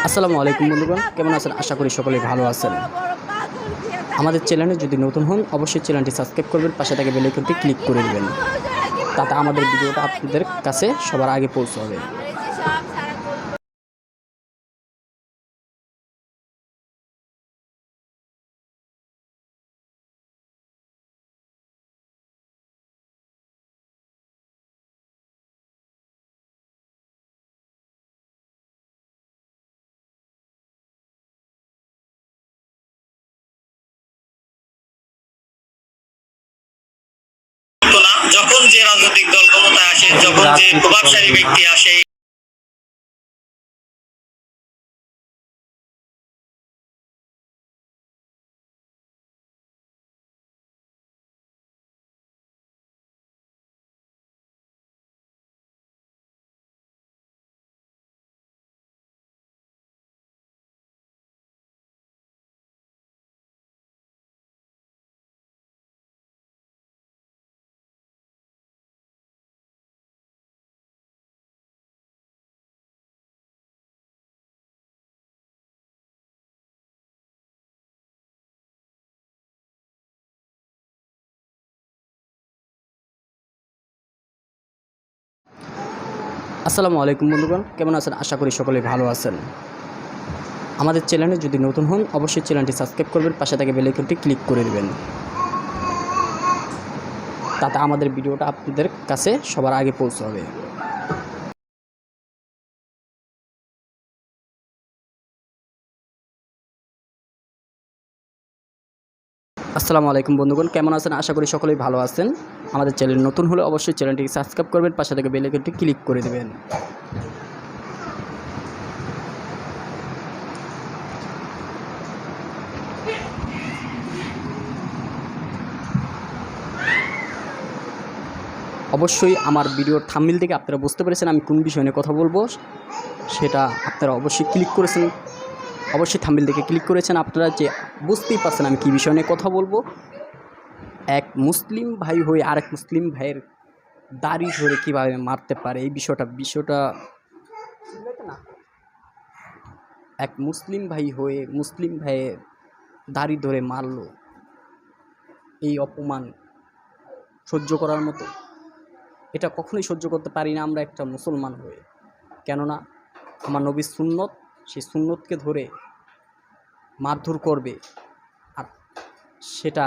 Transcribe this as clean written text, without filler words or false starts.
আসসালামু আলাইকুম বন্ধুগণ, কেমন আছেন? আশা করি সকলেই ভালো আছেন। আমাদের চ্যানেলে যদি নতুন হন অবশ্যই চ্যানেলটি সাবস্ক্রাইব করবেন, পাশে থাকা বেল আইকনটি ক্লিক করে দিবেন, তাতে আমাদের ভিডিওটা আপনাদের কাছে সবার আগে পৌঁছাবে। যখন যে রাজনৈতিক দল ক্ষমতায় আসে, যখন যে প্রভাবশালী ব্যক্তি আসে, আসসালামু আলাইকুম বন্ধুগণ, কেমন আছেন? আশা করি সকলেই ভালো আছেন। আমাদের চ্যানেলে যদি নতুন হন অবশ্যই চ্যানেলটি সাবস্ক্রাইব করবেন, পাশে থাকা বেল আইকনটি ক্লিক করে দিবেন, তাতে আমাদের ভিডিওটা আপনাদের কাছে সবার আগে পৌঁছাবে। আসসালামু আলাইকুম বন্ধুগণ, কেমন আছেন? আশা করি সকলেই ভালো আছেন। আমাদের চ্যানেল নতুন হলে অবশ্যই চ্যানেলটিকে সাবস্ক্রাইব করবেন, পাশে থেকে বেল আইকনটি ক্লিক করে দেবেন। অবশ্যই আমার ভিডিওর থাম্বনেল থেকে আপনারা বুঝতে পেরেছেন আমি কোন বিষয় নিয়ে কথা বলবো, সেটা আপনারা অবশ্যই ক্লিক করেছেন। অবশ্যই থাম্বনেল থেকে ক্লিক করেছেন, আপনারা যে বুঝতেই পারছেন আমি কী বিষয় নিয়ে কথা বলবো। এক মুসলিম ভাই হয়ে আরেক মুসলিম ভাইয়ের দাড়ি ধরে কীভাবে মারতে পারে, এই বিষয়টা না, এক মুসলিম ভাই হয়ে মুসলিম ভাইয়ের দাড়ি ধরে মারলো, এই অপমান সহ্য করার মতো? এটা কখনোই সহ্য করতে পারি না আমরা একটা মুসলমান হয়ে। কেননা আমার নবীর সুন্নত, সেই সুন্নতকে ধরে মারধর করবে, আর সেটা